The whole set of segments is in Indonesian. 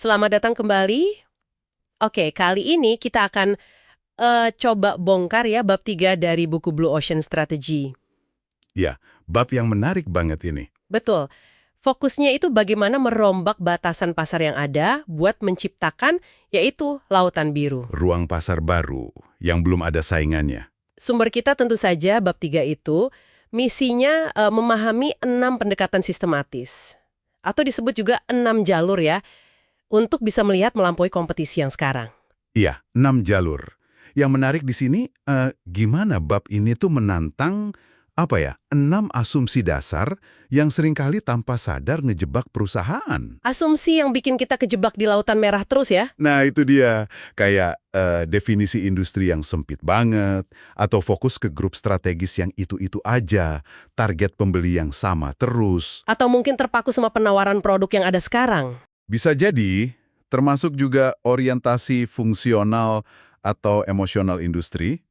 Selamat datang kembali. Oke, kali ini kita akan coba bongkar ya bab 3 dari buku Blue Ocean Strategy. Ya, bab yang menarik banget ini. Betul. Fokusnya itu bagaimana merombak batasan pasar yang ada buat menciptakan yaitu lautan biru. Ruang pasar baru yang belum ada saingannya. Sumber kita tentu saja bab 3 itu misinya memahami 6 pendekatan sistematis. Atau disebut juga 6 jalur ya, untuk bisa melihat melampaui kompetisi yang sekarang. Iya, 6 jalur. Yang menarik di sini, gimana bab ini tuh menantang, 6 asumsi dasar yang seringkali tanpa sadar ngejebak perusahaan. Asumsi yang bikin kita kejebak di lautan merah terus ya. Nah, itu dia. Kayak definisi industri yang sempit banget, atau fokus ke grup strategis yang itu-itu aja, target pembeli yang sama terus. Atau mungkin terpaku sama penawaran produk yang ada sekarang. Bisa jadi, termasuk juga orientasi fungsional atau emosional industri,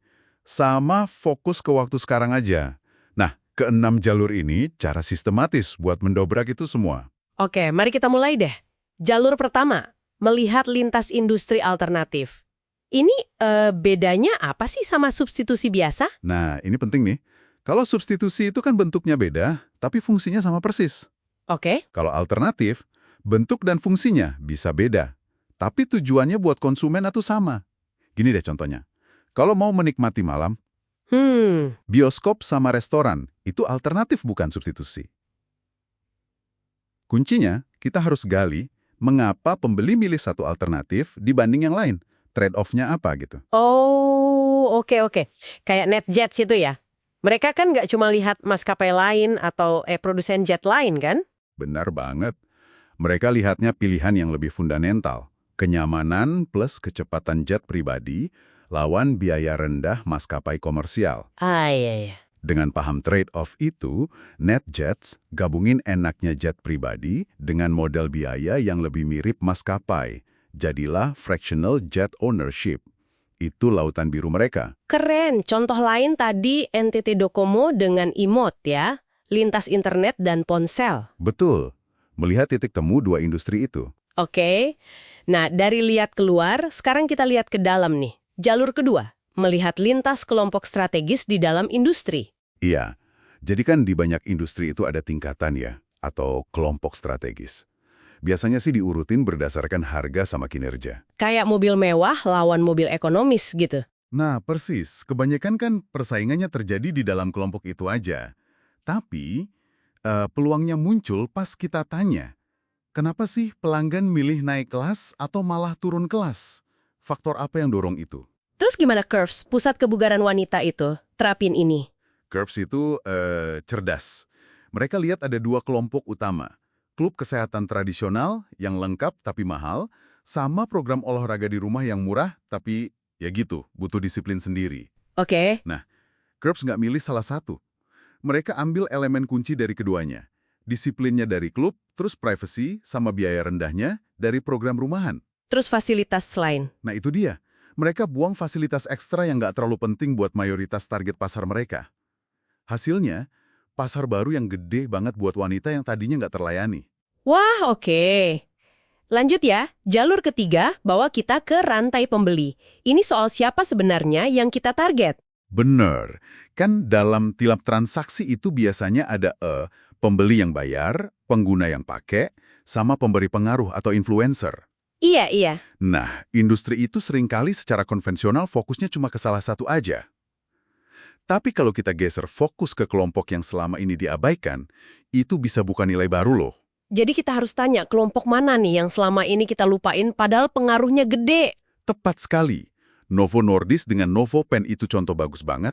sama fokus ke waktu sekarang aja. Nah, keenam jalur ini cara sistematis buat mendobrak itu semua. Oke, mari kita mulai deh. Jalur pertama, melihat lintas industri alternatif. Ini bedanya apa sih sama substitusi biasa? Nah, ini penting nih. Kalau substitusi itu kan bentuknya beda, tapi fungsinya sama persis. Oke. Kalau alternatif, bentuk dan fungsinya bisa beda, tapi tujuannya buat konsumen itu sama. Gini deh contohnya. Kalau mau menikmati malam, bioskop sama restoran itu alternatif bukan substitusi. Kuncinya, kita harus gali mengapa pembeli milih satu alternatif dibanding yang lain. Trade-off-nya apa gitu. Oh, oke. Kayak NetJets itu ya? Mereka kan nggak cuma lihat maskapai lain atau produsen jet lain kan? Benar banget. Mereka lihatnya pilihan yang lebih fundamental. Kenyamanan plus kecepatan jet pribadi lawan biaya rendah maskapai komersial. Ah, iya. Dengan paham trade-off itu, NetJets gabungin enaknya jet pribadi dengan model biaya yang lebih mirip maskapai. Jadilah fractional jet ownership. Itu lautan biru mereka. Keren. Contoh lain tadi NTT Docomo dengan Imot ya. Lintas internet dan ponsel. Betul. Melihat titik temu dua industri itu. Oke. Nah, dari lihat keluar, sekarang kita lihat ke dalam nih. Jalur kedua, melihat lintas kelompok strategis di dalam industri. Iya. Jadi kan di banyak industri itu ada tingkatan ya, atau kelompok strategis. Biasanya sih diurutin berdasarkan harga sama kinerja. Kayak mobil mewah lawan mobil ekonomis gitu. Nah, persis. Kebanyakan kan persaingannya terjadi di dalam kelompok itu aja. Tapi, peluangnya muncul pas kita tanya, kenapa sih pelanggan milih naik kelas atau malah turun kelas? Faktor apa yang dorong itu? Terus gimana Curves, pusat kebugaran wanita itu, terapin ini? Curves itu cerdas. Mereka lihat ada dua kelompok utama. Klub kesehatan tradisional yang lengkap tapi mahal, sama program olahraga di rumah yang murah tapi ya gitu, butuh disiplin sendiri. Oke. Nah, Curves nggak milih salah satu. Mereka ambil elemen kunci dari keduanya. Disiplinnya dari klub, terus privacy sama biaya rendahnya dari program rumahan. Terus fasilitas lain. Nah itu dia. Mereka buang fasilitas ekstra yang nggak terlalu penting buat mayoritas target pasar mereka. Hasilnya, pasar baru yang gede banget buat wanita yang tadinya nggak terlayani. Wah, oke. Lanjut ya, jalur ketiga bawa kita ke rantai pembeli. Ini soal siapa sebenarnya yang kita target. Bener. Kan dalam tilap transaksi itu biasanya ada pembeli yang bayar, pengguna yang pakai, sama pemberi pengaruh atau influencer. Iya. Nah, industri itu seringkali secara konvensional fokusnya cuma ke salah satu aja. Tapi kalau kita geser fokus ke kelompok yang selama ini diabaikan, itu bisa bukan nilai baru loh. Jadi kita harus tanya kelompok mana nih yang selama ini kita lupain padahal pengaruhnya gede. Tepat sekali. Novo Nordisk dengan Novopen itu contoh bagus banget.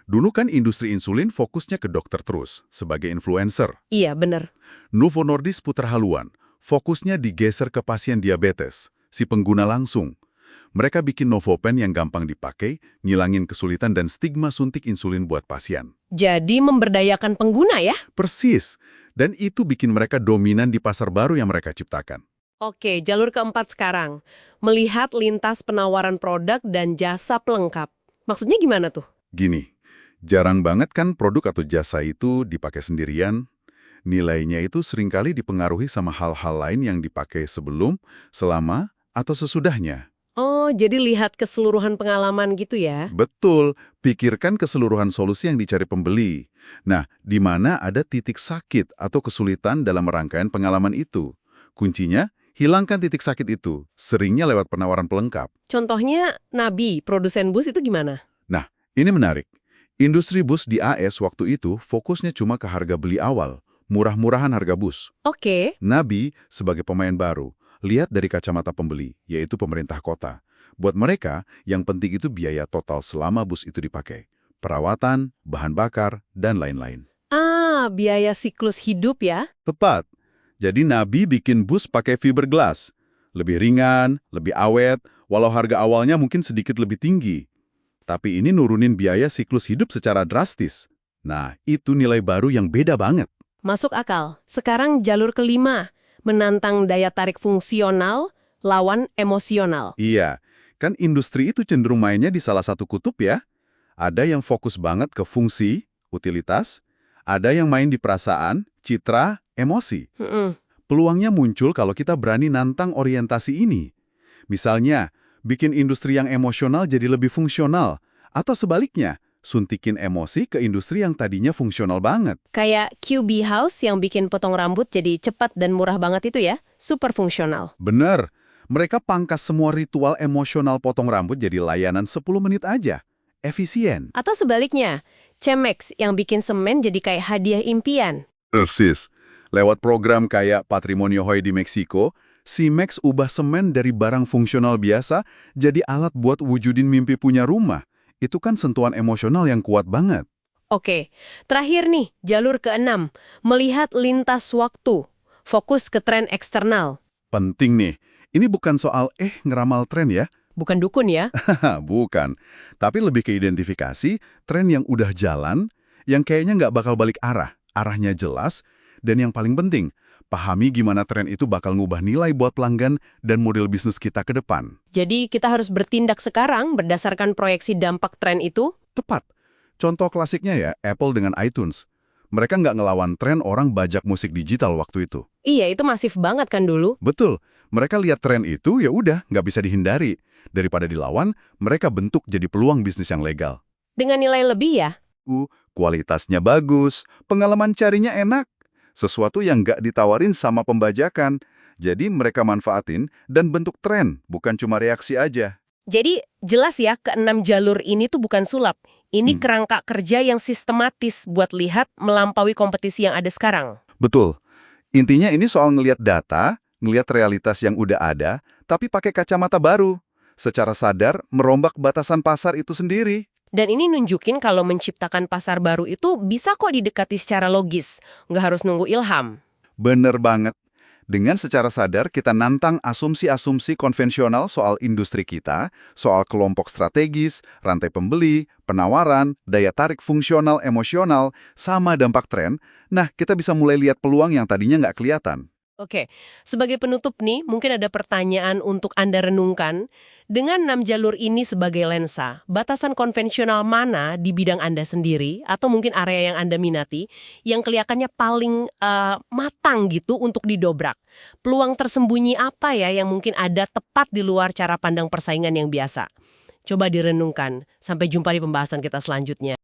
Dulu kan industri insulin fokusnya ke dokter terus, sebagai influencer. Iya, bener. Novo Nordisk putar haluan, fokusnya digeser ke pasien diabetes, si pengguna langsung. Mereka bikin Novopen yang gampang dipakai, ngilangin kesulitan dan stigma suntik insulin buat pasien. Jadi memberdayakan pengguna ya? Persis. Dan itu bikin mereka dominan di pasar baru yang mereka ciptakan. Oke, jalur keempat sekarang. Melihat lintas penawaran produk dan jasa pelengkap. Maksudnya gimana tuh? Gini, jarang banget kan produk atau jasa itu dipakai sendirian. Nilainya itu seringkali dipengaruhi sama hal-hal lain yang dipakai sebelum, selama, atau sesudahnya. Oh, jadi lihat keseluruhan pengalaman gitu ya? Betul, pikirkan keseluruhan solusi yang dicari pembeli. Nah, di mana ada titik sakit atau kesulitan dalam rangkaian pengalaman itu? Kuncinya, hilangkan titik sakit itu, seringnya lewat penawaran pelengkap. Contohnya, Nabi, produsen bus itu gimana? Nah, ini menarik. Industri bus di AS waktu itu fokusnya cuma ke harga beli awal, murah-murahan harga bus. Oke, Nabi, sebagai pemain baru, lihat dari kacamata pembeli, yaitu pemerintah kota. Buat mereka, yang penting itu biaya total selama bus itu dipakai. Perawatan, bahan bakar, dan lain-lain. biaya siklus hidup ya? Tepat. Jadi Nabi bikin bus pakai fiberglass. Lebih ringan, lebih awet, walau harga awalnya mungkin sedikit lebih tinggi. Tapi ini nurunin biaya siklus hidup secara drastis. Nah, itu nilai baru yang beda banget. Masuk akal. Sekarang jalur kelima, menantang daya tarik fungsional lawan emosional. Iya, kan industri itu cenderung mainnya di salah satu kutub ya. Ada yang fokus banget ke fungsi, utilitas, ada yang main di perasaan, citra, emosi. Mm-mm. Peluangnya muncul kalau kita berani nantang orientasi ini. Misalnya, bikin industri yang emosional jadi lebih fungsional, atau sebaliknya, suntikin emosi ke industri yang tadinya fungsional banget. Kayak QB House yang bikin potong rambut jadi cepat dan murah banget itu ya, super fungsional. Bener, mereka pangkas semua ritual emosional potong rambut jadi layanan 10 menit aja. Efisien. Atau sebaliknya, Cemex yang bikin semen jadi kayak hadiah impian. Persis. Lewat program kayak Patrimonio Hoy di Meksiko, Cimex ubah semen dari barang fungsional biasa jadi alat buat wujudin mimpi punya rumah. Itu kan sentuhan emosional yang kuat banget. Oke, terakhir nih, jalur keenam, melihat lintas waktu, fokus ke tren eksternal. Penting nih, ini bukan soal ngeramal tren ya. Bukan dukun ya? Bukan. Tapi lebih ke identifikasi tren yang udah jalan, yang kayaknya nggak bakal balik arah. Arahnya jelas, dan yang paling penting, pahami gimana tren itu bakal ngubah nilai buat pelanggan dan model bisnis kita ke depan. Jadi kita harus bertindak sekarang berdasarkan proyeksi dampak tren itu? Tepat. Contoh klasiknya ya, Apple dengan iTunes. Mereka nggak ngelawan tren orang bajak musik digital waktu itu. Iya, itu masif banget kan dulu. Betul. Mereka lihat tren itu, ya udah, nggak bisa dihindari. Daripada dilawan, mereka bentuk jadi peluang bisnis yang legal. Dengan nilai lebih ya? Kualitasnya bagus, pengalaman carinya enak. Sesuatu yang nggak ditawarin sama pembajakan. Jadi mereka manfaatin dan bentuk tren, bukan cuma reaksi aja. Jadi jelas ya, keenam jalur ini tuh bukan sulap. Ini kerangka kerja yang sistematis buat lihat melampaui kompetisi yang ada sekarang. Betul. Intinya ini soal ngelihat data, ngelihat realitas yang udah ada, tapi pakai kacamata baru. Secara sadar merombak batasan pasar itu sendiri. Dan ini nunjukin kalau menciptakan pasar baru itu bisa kok didekati secara logis. Nggak harus nunggu ilham. Bener banget. Dengan secara sadar kita nantang asumsi-asumsi konvensional soal industri kita, soal kelompok strategis, rantai pembeli, penawaran, daya tarik fungsional emosional, sama dampak tren. Nah, kita bisa mulai lihat peluang yang tadinya nggak kelihatan. Oke, sebagai penutup nih, mungkin ada pertanyaan untuk Anda renungkan. Dengan 6 jalur ini sebagai lensa, batasan konvensional mana di bidang Anda sendiri, atau mungkin area yang Anda minati, yang kelihatannya paling matang gitu untuk didobrak? Peluang tersembunyi apa ya yang mungkin ada tepat di luar cara pandang persaingan yang biasa? Coba direnungkan. Sampai jumpa di pembahasan kita selanjutnya.